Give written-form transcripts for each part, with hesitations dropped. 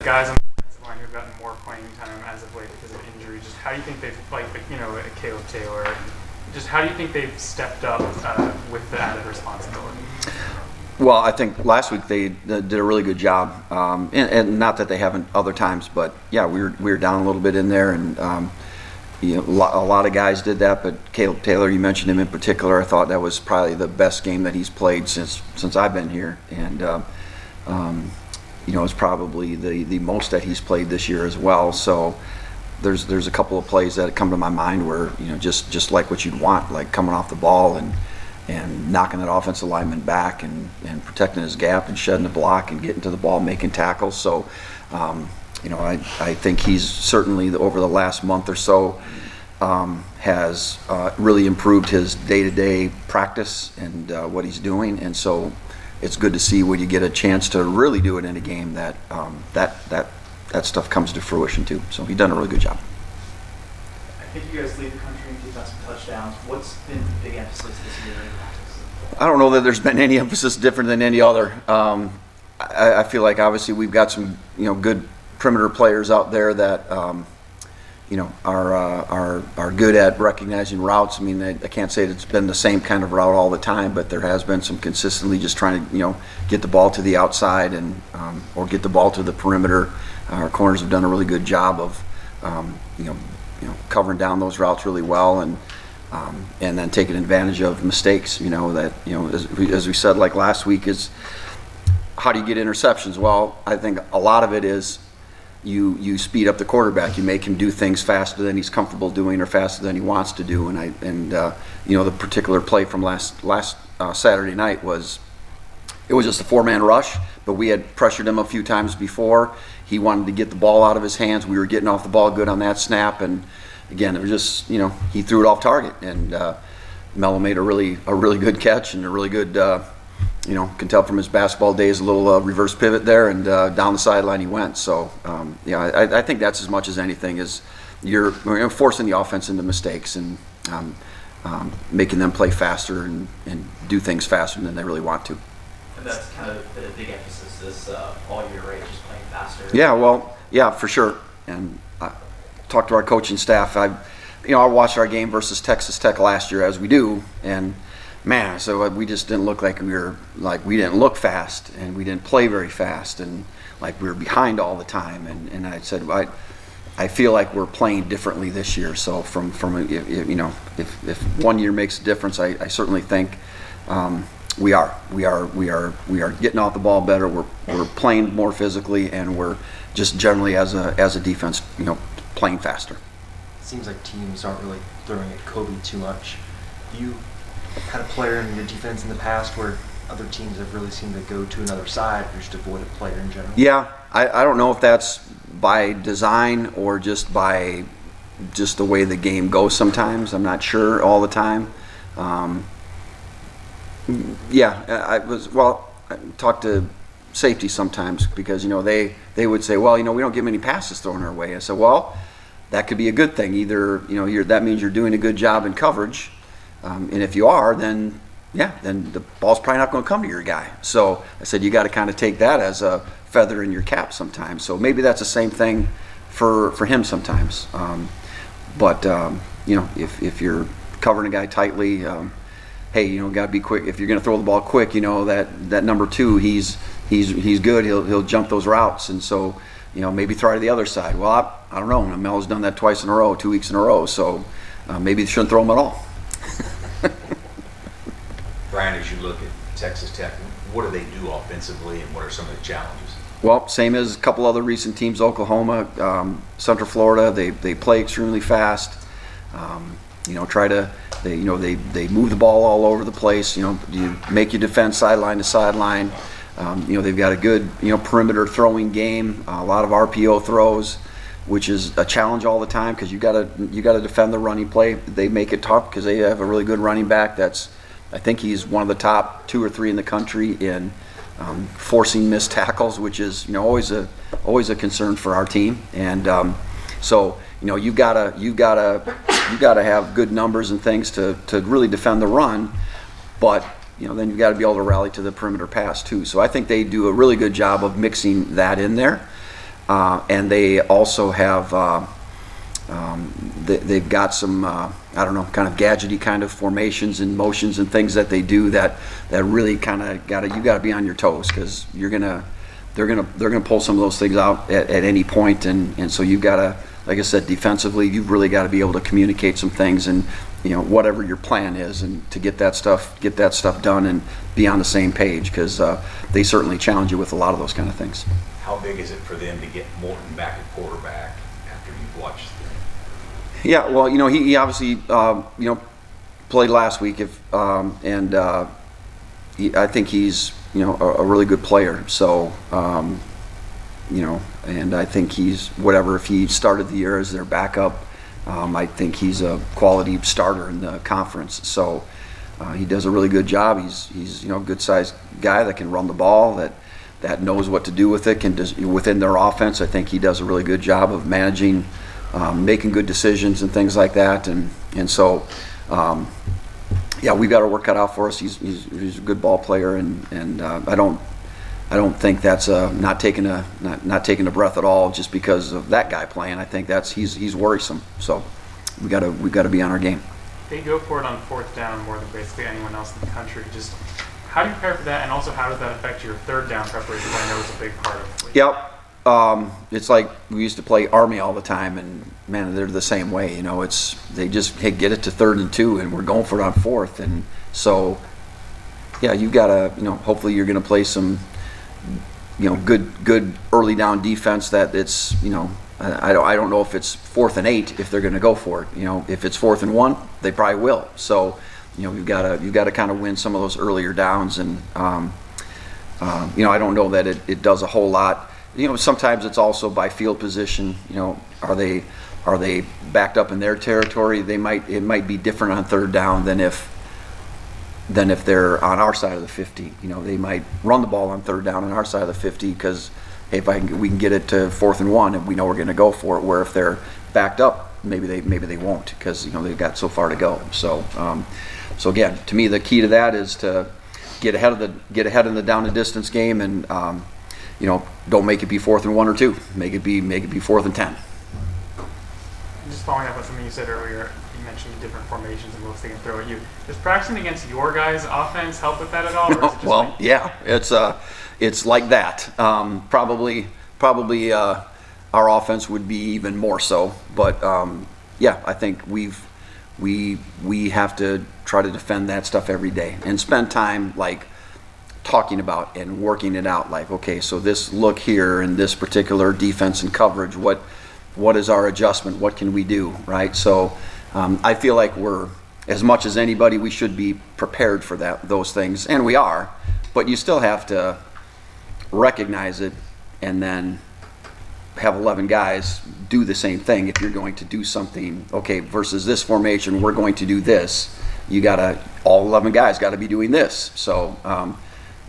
guys on the defensive line who've gotten more playing time as of late because of injury. Just how do you think they've, Caleb Taylor, just how do you think they've stepped up with the added responsibility? Well, I think last week they did a really good job, and not that they haven't other times, but yeah, we were down a little bit in there, and a lot of guys did that, but Caleb Taylor, you mentioned him in particular. I thought that was probably the best game that he's played since I've been here, and it's probably the most that he's played this year as well. So there's a couple of plays that come to my mind where just like what you'd want, like coming off the ball and knocking that offensive lineman back and protecting his gap and shedding the block and getting to the ball, making tackles. So, I think he's certainly over the last month or so has really improved his day-to-day practice and what he's doing. And so it's good to see when you get a chance to really do it in a game that that stuff comes to fruition too. So he's done a really good job. I think you guys lead the country in defensive touchdowns. What's been the big emphasis this year in practice? I don't know that there's been any emphasis different than any other. I feel like obviously we've got some good perimeter players out there that are good at recognizing routes. I mean, I can't say it's been the same kind of route all the time, but there has been some consistently just trying to get the ball to the outside and or get the ball to the perimeter. Our corners have done a really good job of covering down those routes really well and then taking advantage of mistakes. As we said, like last week, is how do you get interceptions? Well, I think a lot of it is you speed up the quarterback. You make him do things faster than he's comfortable doing or faster than he wants to do. And the particular play from last Saturday night was just a 4-man rush, but we had pressured him a few times before. He wanted to get the ball out of his hands. We were getting off the ball good on that snap, and again, it was just he threw it off target, and Mello made a really good catch and a really good can tell from his basketball days a little reverse pivot there, and down the sideline he went. So I think that's as much as anything is you're forcing the offense into mistakes and making them play faster and do things faster than they really want to. And that's kind of been a big emphasis this all year, right? Just playing faster. Yeah, for sure. And I talked to our coaching staff. I watched our game versus Texas Tech last year, as we do, and man, so we just didn't look like we didn't look fast, and we didn't play very fast, and like we were behind all the time. And I said, I feel like we're playing differently this year. So from if 1 year makes a difference, I certainly think we are getting off the ball better. We're playing more physically, and we're just generally as a defense, playing faster. It seems like teams aren't really throwing at Kobe too much. You had a player in your defense in the past where other teams have really seemed to go to another side or just avoid a player in general? Yeah, I don't know if that's by design or just by the way the game goes sometimes. I'm not sure all the time. I talk to safety sometimes because they would say, well, we don't get many passes thrown our way. I said, well, that could be a good thing. Either that means you're doing a good job in coverage, and if you are, then the ball's probably not going to come to your guy. So I said you got to kind of take that as a feather in your cap sometimes. So maybe that's the same thing for him sometimes. If you're covering a guy tightly, hey, got to be quick. If you're going to throw the ball quick, that number 2, he's good. He'll jump those routes, and so maybe throw to the other side. Well, I don't know. Mel's done that twice in a row, 2 weeks in a row. So maybe they shouldn't throw him at all. Brian, as you look at Texas Tech, what do they do offensively, and what are some of the challenges? Well, same as a couple other recent teams, Oklahoma, Central Florida. They play extremely fast. They move the ball all over the place. You make your defense sideline to sideline. They've got a good perimeter throwing game. A lot of RPO throws, which is a challenge all the time because you got to defend the running play. They make it tough because they have a really good running back. I think he's one of the top 2 or 3 in the country in forcing missed tackles, which is always a concern for our team. And so you've got to have good numbers and things to really defend the run, but then you've got to be able to rally to the perimeter pass too. So I think they do a really good job of mixing that in there. and they also have they've got some I don't know, kind of gadgety kind of formations and motions and things that they do that really kind of you gotta be on your toes, because they're gonna pull some of those things out at any point, and so you've got to, like I said, defensively you've really got to be able to communicate some things, and whatever your plan is, and to get that stuff done and be on the same page, because they certainly challenge you with a lot of those kind of things. How big is it for them to get Morton back at quarterback after you've watched them? Yeah, well, he obviously played last week, and I think he's a really good player. So and I think he's whatever. If he started the year as their backup, I think he's a quality starter in the conference. So he does a really good job. He's a good sized guy that can run the ball, that knows what to do with it, within their offense. I think he does a really good job of managing, making good decisions and things like that. And so yeah, we've got our work cut out for us. He's a good ball player, and I don't think that's not taking a breath at all just because of that guy playing. I think he's worrisome. So we got to be on our game. They go for it on fourth down more than basically anyone else in the country. Just how do you prepare for that, and also how does that affect your third down preparation? I know it's a big part of it. Yep. It's like we used to play Army all the time, and man, they're the same way. They just get it to 3rd and 2, and we're going for it on 4th, and so yeah, you gotta hopefully you're gonna play some good early down defense. That it's I don't know if it's 4th and 8 if they're gonna go for it. If it's 4th and 1, they probably will. So you've got to kind of win some of those earlier downs, and I don't know that it does a whole lot. Sometimes it's also by field position. Are they backed up in their territory? It might be different on 3rd down than if they're on our side of the 50. They might run the ball on 3rd down on our side of the 50 because hey, we can get it to 4th and 1 and we know we're going to go for it. Where if they're backed up, maybe they won't, because they've got so far to go. So so again, to me the key to that is to get ahead in the down and distance game, and don't make it be 4th and 1 or 2. Make it be 4th and 10. Just following up on something you said earlier, you mentioned different formations and looks they can throw at you. Does practicing against your guys' offense help with that at all? Or is it just Yeah, it's like that. Probably our offense would be even more so, but yeah, I think we have to try to defend that stuff every day and spend time talking about and working it out. Okay, so this look here in this particular defense and coverage, what is our adjustment? What can we do, right? So I feel like we're, as much as anybody, we should be prepared for those things, and we are, but you still have to recognize it and then have 11 guys do the same thing. If you're going to do something, okay, versus this formation, we're going to do this. All 11 guys got to be doing this. So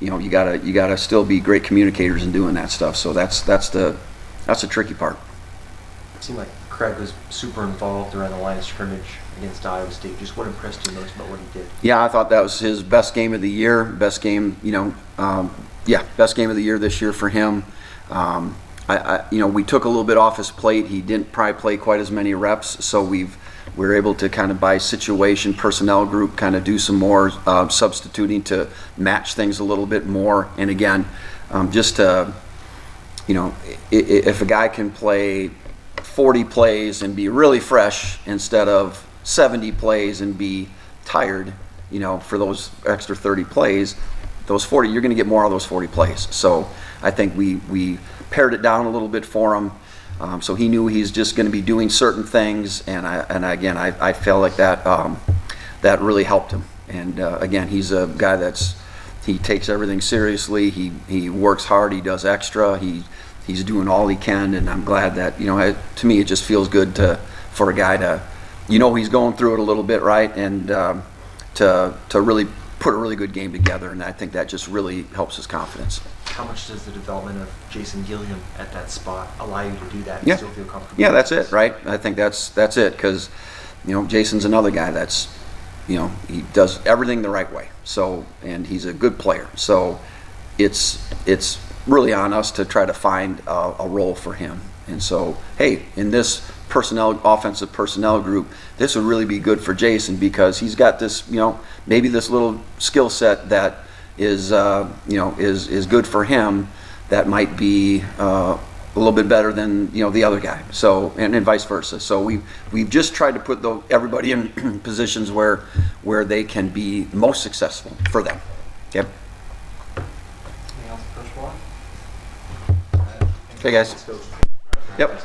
you gotta still be great communicators in doing that stuff. So that's the tricky part. It seemed like Craig was super involved around the line of scrimmage against Iowa State. Just what impressed you most about what he did? Yeah, I thought that was his best game of the year. Best game of the year this year for him. We took a little bit off his plate. He didn't probably play quite as many reps, so we're able to kind of by situation, personnel group, kind of do some more substituting to match things a little bit more. And again, just to, if a guy can play 40 plays and be really fresh instead of 70 plays and be tired, for those extra 30 plays, those 40, you're going to get more of those 40 plays. So I think we pared it down a little bit for him. So he knew he's just going to be doing certain things, and I felt like that really helped him. And again, he's a guy he takes everything seriously. He works hard. He does extra. He's doing all he can, and I'm glad that to me it just feels good for a guy to he's going through it a little bit, right, and to really put a really good game together, and I think that just really helps his confidence. How much does the development of Jason Gilliam at that spot allow you to do that and Yeah. still feel comfortable? Yeah, that's it, right? I think that's it, because Jason's another guy that's he does everything the right way. So, and he's a good player. So it's really on us to try to find a role for him. And so, hey, in this offensive personnel group, this would really be good for Jason because he's got this, maybe this little skill set that is good for him that might be a little bit better than the other guy. So and vice versa. So we've just tried to put everybody in positions where they can be most successful for them. Okay. Anything else, Coach Borland? Okay, guys. Yep.